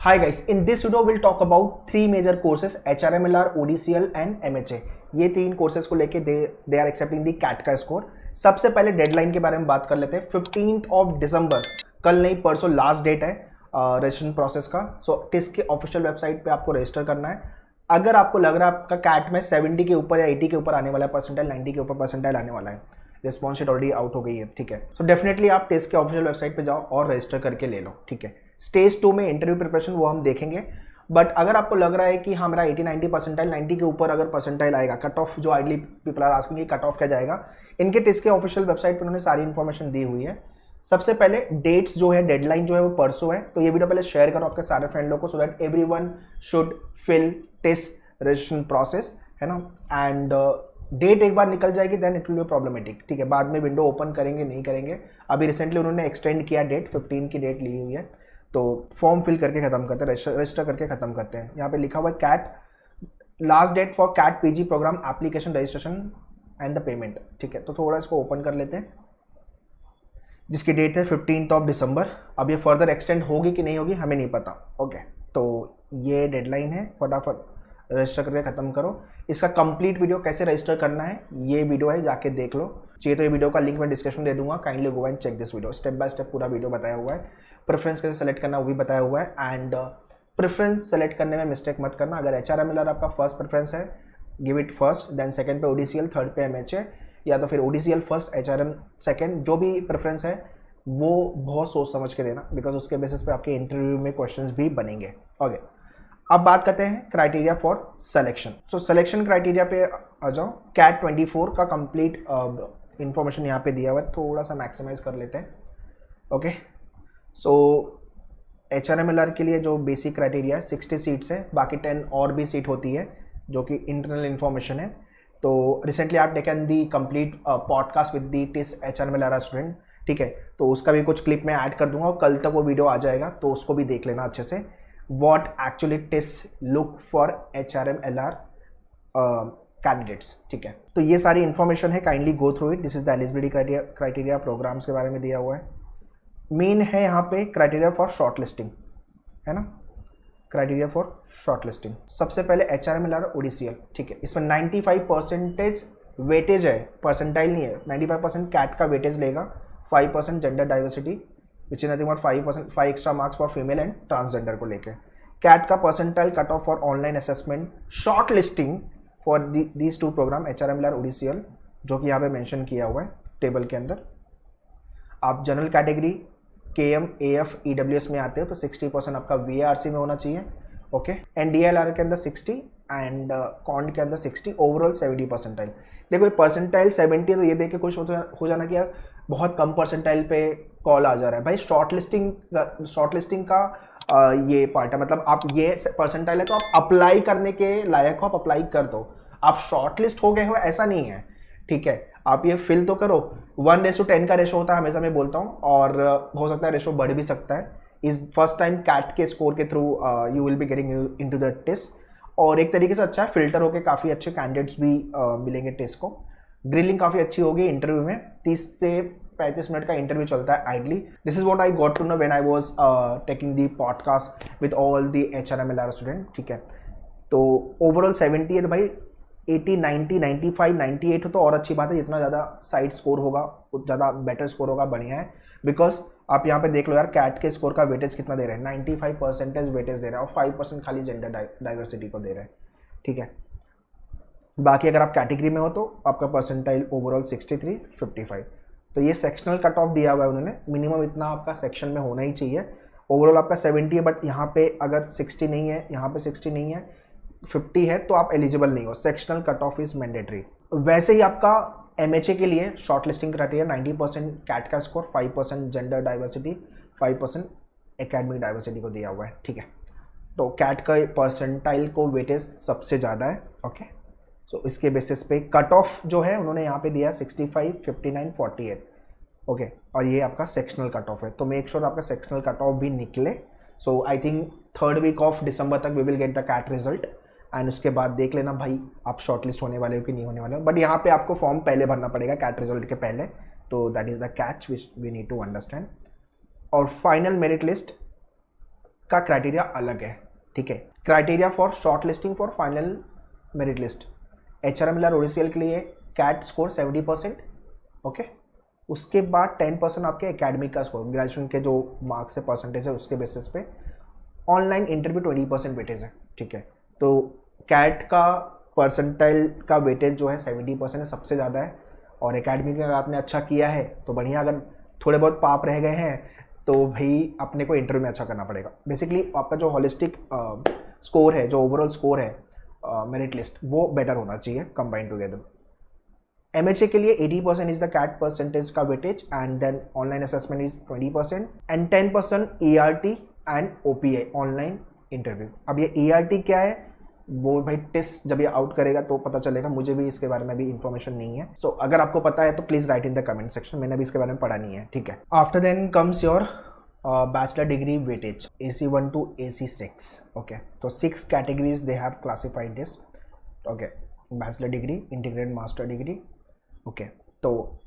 Hi guys, in this video we'll talk about three major courses HRMLR, ODCL and MHA। ये तीन courses को लेके they are accepting the CAT का स्कोर। सबसे पहले डेडलाइन के बारे में बात कर लेते हैं। 15 दिसंबर, कल नहीं परसों लास्ट डेट है रजिस्ट्रेशन प्रोसेस का। सो टिस के ऑफिशियल वेबसाइट पे आपको रजिस्टर करना है। अगर आपको लग रहा है आपका कैट में 70 के ऊपर या 80 के ऊपर आने वाला है परसेंटाइल, 90 के ऊपर परसेंटाइल आने वाला है, रिस्पॉन्स शीट ऑलरेडी आउट हो गई है, ठीक है। सो डेफिनेटली आप टेस्ट के ऑफिशियल वेबसाइट पे जाओ और रजिस्टर करके ले लो, ठीक है। स्टेज 2 में इंटरव्यू प्रिपरेशन वो हम देखेंगे, बट अगर आपको लग रहा है कि हाँ मेरा 80-90 परसेंटाइल, 90 के ऊपर अगर परसेंटाइल आएगा, कट ऑफ जो ideally people are asking cut off क्या जाएगा, इनके टेस्ट के ऑफिशियल वेबसाइट पर उन्होंने सारी इन्फॉर्मेशन दी हुई है। सबसे पहले डेट्स जो है, डेडलाइन जो है वो परसों है, तो ये वीडियो पहले शेयर करो आपके सारे फ्रेंड लोगों को, so that everyone should fill test registration process, है ना। एंड डेट एक बार निकल जाएगी then it will be problematic, ठीक है। बाद में विंडो ओपन करेंगे नहीं करेंगे। अभी रिसेंटली उन्होंने एक्सटेंड किया डेट, 15 की डेट ली हुई है, तो फॉर्म फिल करके खत्म करते हैं, रजिस्टर करके खत्म करते हैं। यहाँ पे लिखा हुआ है CAT last date for CAT PG programme application registration and the payment, ठीक है। तो थोड़ा इसको ओपन कर लेते हैं, जिसकी डेट है 15 दिसंबर। अब ये फर्दर एक्सटेंड होगी कि नहीं होगी हमें नहीं पता, ओके। तो ये डेडलाइन है, फटाफट रजिस्टर करके खत्म करो। इसका कंप्लीट वीडियो कैसे रजिस्टर करना है ये वीडियो है, जाके देख लो। चाहिए तो ये वीडियो का लिंक मैं डिस्क्रिप्शन दे दूंगा, kindly go and check this video. Step by step पूरा वीडियो बताया हुआ है। प्रेफरेंस कैसे सेलेक्ट करना वो भी बताया हुआ है। एंड प्रेफरेंस सेलेक्ट करने में मिस्टेक मत करना। अगर HRMLR आपका फर्स्ट प्रेफरेंस है, give it first, then second पे ODCL, थर्ड पे MHA, या तो फिर ODCL फर्स्ट, HRM सेकंड। जो भी प्रेफरेंस है वो बहुत सोच समझ के देना, बिकॉज उसके बेसिस पे आपके इंटरव्यू में क्वेश्चंस भी बनेंगे, ओके। अब बात करते हैं criteria for selection. So selection criteria पे आ जाओ। कैट 24 का कंप्लीट इंफॉर्मेशन यहाँ पे दिया हुआ है, थोड़ा सा मैक्सिमाइज कर लेते हैं, ओके। सो HRMLR के लिए जो बेसिक क्राइटेरिया है 60 सीट्स है, बाकी 10 और भी सीट होती है जो कि इंटरनल इन्फॉर्मेशन है। तो रिसेंटली आप taken the complete podcast with the TISS HRMLR student, ठीक है। तो उसका भी कुछ क्लिप मैं ऐड कर दूंगा और कल तक वो वीडियो आ जाएगा, तो उसको भी देख लेना अच्छे से। What actually tests look for HRMLR candidates, ठीक है। तो ये सारी इंफॉर्मेशन है, kindly go through it. This is the eligibility criteria, programmes के बारे में दिया हुआ है। मेन है यहाँ पे क्राइटेरिया फॉर शॉर्ट लिस्टिंग, है ना। क्राइटेरिया फॉर शॉर्ट लिस्टिंग, सबसे पहले HRMLR ODCL, ठीक है। इसमें 95% वेटेज है, परसेंटाइल नहीं है। 95% कैट का वेटेज लेगा, 5% gender diversity which is nothing but 5% 5 extra marks for female and transgender को लेके। कैट का percentile cut off for online assessment short listing for these two programme HRMLR ODCL, जो कि यहाँ पे मेंशन किया हुआ है टेबल के अंदर। आप general category KM AF EWS में आते हो तो 60% आपका VARC में होना चाहिए, ओके। NDLR के अंदर 60 एंड कॉन्ड के अंदर 60, ओवरऑल 70 परसेंटाइल। देखो परसेंटाइल 70 तो ये देख के खुश हो जाना कि यार बहुत कम परसेंटाइल पे कॉल आ जा रहा है। भाई शॉर्ट लिस्टिंग का ये पार्ट है, मतलब आप ये परसेंटाइल है तो आप अप्लाई करने के लायक हो, आप अप्लाई कर दो। आप शॉर्ट लिस्ट हो गए हो ऐसा नहीं है, ठीक है। आप ये फिल तो करो। 1:10 का रेशो होता है हमेशा, मैं बोलता हूँ, और हो सकता है रेशो बढ़ भी सकता है। इस फर्स्ट टाइम कैट के स्कोर के through you will be getting into the test, और एक तरीके से अच्छा है, फिल्टर होकर काफ़ी अच्छे कैंडिडेट्स भी मिलेंगे टेस्ट को। ग्रिलिंग काफ़ी अच्छी होगी इंटरव्यू में, 30 से 35 मिनट का इंटरव्यू चलता है ideally. This is what I got to know when I was taking the podcast with all the HRMLR student, ठीक है। तो ओवरऑल 70 है, तो भाई 80, 90, 95, 98 हो तो और अच्छी बात है। जितना ज़्यादा साइड स्कोर होगा उतना ज़्यादा बेटर स्कोर होगा, बढ़िया है। बिकॉज आप यहाँ पे देख लो यार, कैट के स्कोर का वेटेज कितना दे रहे हैं, 95% वेटेज दे रहा है, और 5% खाली जेंडर डाइवर्सिटी को दे रहे हैं, ठीक है। बाकी अगर आप कैटेगरी में हो तो आपका परसेंटाइल ओवरऑल 63, 55। तो ये सेक्शनल कट ऑफ दिया हुआ है उन्होंने, मिनिमम इतना आपका सेक्शन में होना ही चाहिए। ओवरऑल आपका 70 है, बट यहाँ पे अगर 60 नहीं है, यहाँ पे 60 नहीं है, 50 है, तो आप एलिजिबल नहीं हो। Sectional cut of is mandatory. वैसे ही आपका MHA के लिए शॉर्ट लिस्टिंग क्राइटेरिया 90% कैट का score, 5% gender diversity, 5% academic diversity को दिया हुआ है, ठीक है। तो कैट का परसेंटाइल को वेटेज सबसे ज़्यादा है, ओके। सो इसके बेसिस पे कट ऑफ जो है उन्होंने यहाँ पे दिया 65, 59, 48, ओके। और ये आपका सेक्शनल कट ऑफ है, तो मेक श्योर आपका सेक्शनल कट ऑफ भी निकले। So I think 3rd week of December तक we will get the CAT result, and उसके बाद देख लेना भाई आप शॉर्टलिस्ट होने वाले हो कि नहीं होने वाले हो। बट यहाँ पे आपको फॉर्म पहले भरना पड़ेगा कैट रिजल्ट के पहले, तो that is the catch which we need to understand. और फाइनल मेरिट लिस्ट का क्राइटेरिया अलग है, ठीक है। Criteria for short listing for final merit list, HRMLR ODCL के लिए कैट स्कोर 70%, ओके। उसके बाद 10% आपके एकेडमिक का स्कोर, ग्रेजुएशन के जो मार्क्स है, परसेंटेज है, उसके बेसिस पे ऑनलाइन इंटरव्यू 20% वेटेज है, ठीक है। तो कैट का परसेंटाइल का वेटेज जो है 70% है, सबसे ज़्यादा है। और एकेडमिक में अगर आपने अच्छा किया है तो बढ़िया, अगर थोड़े बहुत पाप रह गए हैं तो भाई अपने को इंटरव्यू में अच्छा करना पड़ेगा। बेसिकली आपका जो होलिस्टिक स्कोर है, जो ओवरऑल स्कोर है मेरिट लिस्ट, वो बेटर होना चाहिए कंबाइंड टुगेदर। MHA के लिए 80% इज द कैट परसेंटेज का weightage, and then online assessment is 20% and 10% ERT and OPI online interview. अब ये ERT क्या है वो भाई टेस्ट जब ये आउट करेगा तो पता चलेगा, मुझे भी इसके बारे में भी इंफॉर्मेशन नहीं है। सो अगर आपको पता है तो please right in the comment section, मैंने भी इसके बारे में पढ़ा नहीं है, ठीक है। After then comes your bachelor degree weightage AC1 to AC6, okay. तो 6 categories they have classified this, okay. Bachelor degree, integrated master degree, okay. तो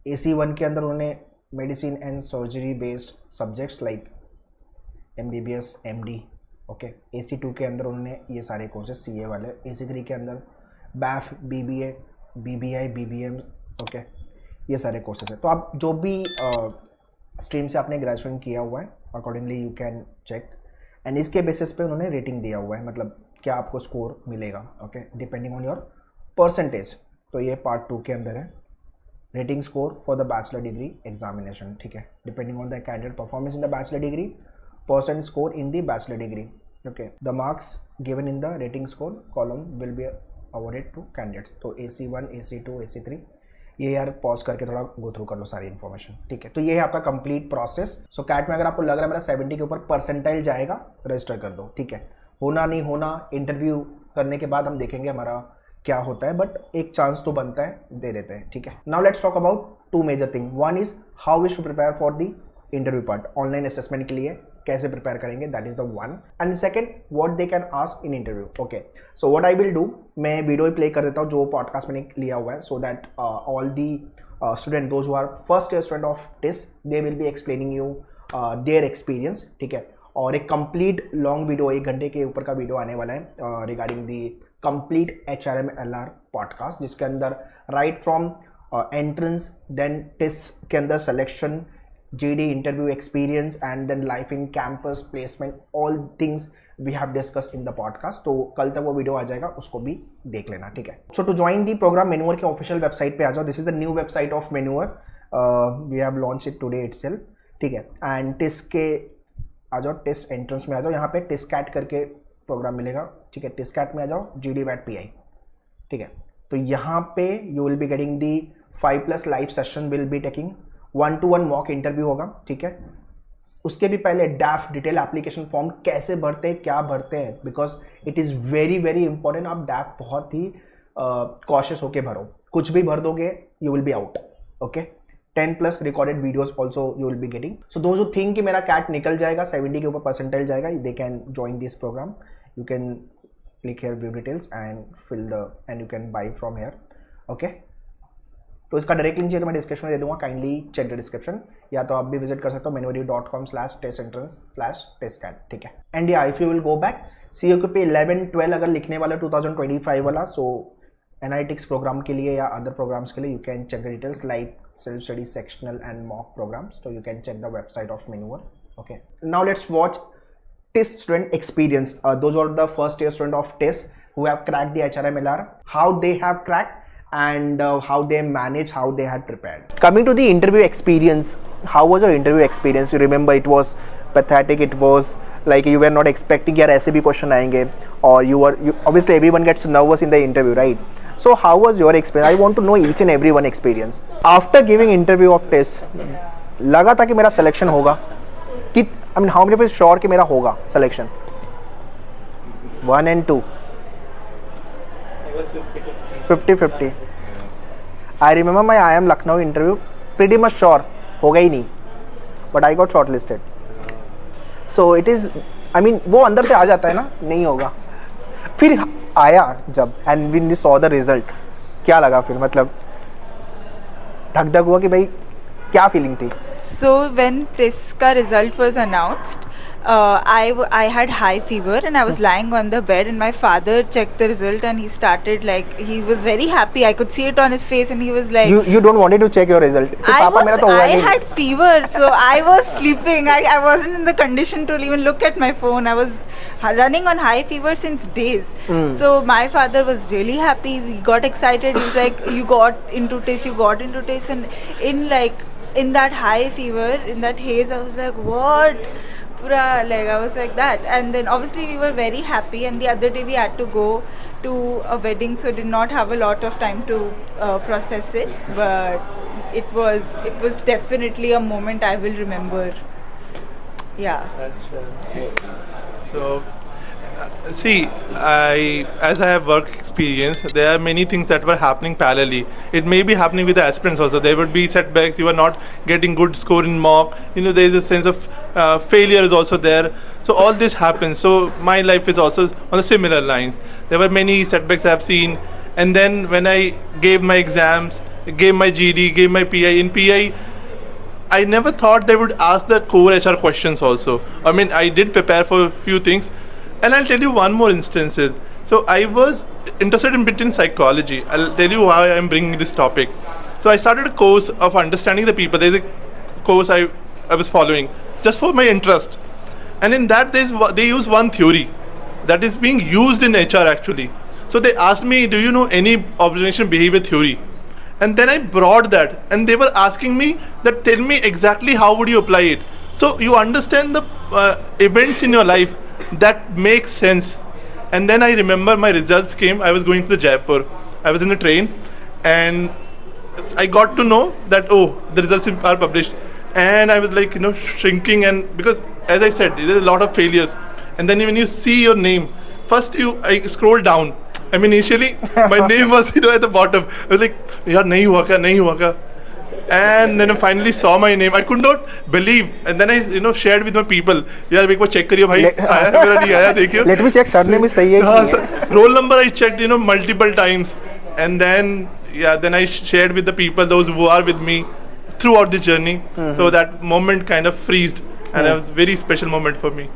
AC1 के अंदर उन्होंने medicine and surgery based subjects like MBBS MD, okay. AC2 के अंदर उन्होंने ये सारे कोर्सेज CA वाले, AC3 के अंदर BAF BBA BBI BBM, okay, ये सारे कोर्सेज है। तो आप जो भी स्ट्रीम से आपने ग्रेजुएशन किया हुआ है accordingly you can check, and इसके बेसिस पे उन्होंने रेटिंग दिया हुआ है, मतलब क्या आपको स्कोर मिलेगा, okay, depending on your percentage. तो ये पार्ट 2 के अंदर है, rating score for the bachelor degree examination, ठीक है। Depending on the candidate performance in the bachelor degree, percent score in the bachelor degree, okay. The marks given in the rating score column will be awarded to candidates. तो AC1 AC2 AC3 ये यार pause करके थोड़ा go through कर लो सारी information, ठीक है। तो ये है आपका कंप्लीट प्रोसेस। सो कैट में अगर आपको लग रहा है मेरा 70 के ऊपर परसेंटाइल जाएगा, रजिस्टर कर दो, ठीक है। होना नहीं होना इंटरव्यू करने के बाद हम देखेंगे हमारा क्या होता है, बट एक चांस तो बनता है, दे देते हैं, ठीक है। Now let's talk about 2 major thing. One is how we should prepare for the interview part, online assessment के लिए कैसे प्रिपेयर करेंगे, that is the one. And second what they can ask in interview, okay. So what I will do, मैं video ही play कर देता हूँ जो पॉडकास्ट मैंने लिया हुआ है, so that all the student those who are first year student of TISS, they will be explaining you their experience, ठीक है। और एक कंप्लीट लॉन्ग वीडियो, 1 घंटे के ऊपर का वीडियो आने वाला है regarding the complete HRMLR podcast, जिसके अंदर right from entrance, then TISS के अंदर selection, GD interview experience, and then life in campus placement, all things we have discussed in the podcast. तो कल तक वो वीडियो आ जाएगा, उसको भी देख लेना, ठीक है। So to join the programme, मेन्यूअर के ऑफिशियल वेबसाइट पे आ जाओ। This is the new website of मेन्यूअर, we have launch it today itself, ठीक है। एंड टिस के आ जाओ, टिस एंट्रेंस में आ जाओ, यहाँ पे टिस कैट करके प्रोग्राम मिलेगा, ठीक है। टिस कैट में आ जाओ, GD वैट PI, ठीक है। तो यहाँ पे you will be getting the 5+ live session, will be taking 1-to-1 mock interview होगा, ठीक है। उसके भी पहले DAF डिटेल एप्लीकेशन फॉर्म कैसे भरते हैं, क्या भरते हैं, because it is very very important. आप DAF बहुत ही कॉशियस होके भरो, कुछ भी भर दोगे you will be out, okay. 10+ recorded videos also you will be getting. So those who think कि मेरा कैट निकल जाएगा, 70 के ऊपर परसेंटाइल जाएगा, they can join this programme. You can click here view details and fill the and you can buy from here, okay. तो इसका direct link चाहिए तो मैं डिस्क्रिप्शन में दे दूंगा, काइंडली चेक द डिस्क्रिप्शन, या तो आप भी विजिट कर सकते हो menuary.com/testentrance/testcat, ठीक है। एंड या if you will go back COQP 11-12 अगर लिखने वाला 2025 वाला, सो एनालिटिक्स प्रोग्राम के लिए या अदर प्रोग्राम्स के लिए you can check the details like self study, sectional and mock programmes. तो you can check the website of मेन्यूअर, okay. Now let's watch TIS student experience. Those are the first year student of TIS who have cracked the HRMLR, how they have cracked, and how they manage, how they had prepared. Coming to the interview experience, how was your interview experience? You remember it was pathetic, it was like you were not expecting यार ऐसे भी question आएंगे, or you obviously everyone gets nervous in the interview, right? So how was your experience? I want to know each and every one experience. After giving interview of TIS, लगा था कि मेरा selection होगा, कि I mean how many of you sure कि मेरा होगा selection? 1 and 2. It was 50-50. I remember my IIM Lucknow interview, pretty much sure होगा ही नहीं, but I got shortlisted. So it is, I mean वो अंदर से आ जाता है ना, नहीं होगा। फिर आया जब and when we saw the result, क्या लगा फिर, मतलब धक हुआ कि भाई क्या फीलिंग थी? So when TIS का result was announced, I had high fever and I was lying on the bed, and my father checked the result and he started like, he was very happy. I could see it on his face and he was like, you don't wanted to check your result. फिर पापा मेरा तो हुआ I नहीं. had fever, so I was sleeping. I wasn't in the condition to even look at my phone. I was running on high fever since days. So my father was really happy. He got excited. He was like, you got into taste. And in that high fever, in that haze, I was like, what? Pura, like I was like that. And then obviously we were very happy, and the other day we had to go to a wedding, so did not have a lot of time to process it, but it was definitely a moment I will remember. Yeah. So, see, as I have work experience, there are many things that were happening parallelly. It may be happening with the aspirants also. There would be setbacks. You are not getting good score in mock. There is a sense of failure is also there. So all this happens. So my life is also on the similar lines. There were many setbacks I have seen, and then when I gave my exams, gave my GD, gave my PI. In PI, I never thought they would ask the core HR questions also. I mean, I did prepare for a few things, and I'll tell you one more instances. So I was interested in bit in psychology. I'll tell you why I'm bringing this topic. So I started a course of understanding the people. There's a course I was following just for my interest, and in that they use one theory that is being used in HR actually. So they asked me, do you know any observation behavior theory? And then I brought that, and they were asking me that, tell me exactly how would you apply it. So you understand the events in your life that make sense. And then I remember my results came. I was going to the Jaipur. I was in the train, and I got to know that, oh, the results are published. And I was like, shrinking, and because as I said, there's a lot of failures. And then when you see your name, first I scroll down. I mean, initially my name was at the bottom. I was like, yaar, nahi hua ka. And then I finally saw my name. I could not believe. And then I shared with my people. Yaar, ek baar check kariyo bhai. Aaya hai, mera nahi aaya, dekhiyo. Let me check surname is sahi hai ki nahi hai. Roll number I checked, multiple times. And then I shared with the people, those who are with me throughout the journey. So that moment kind of freezed. And it was a very special moment for me.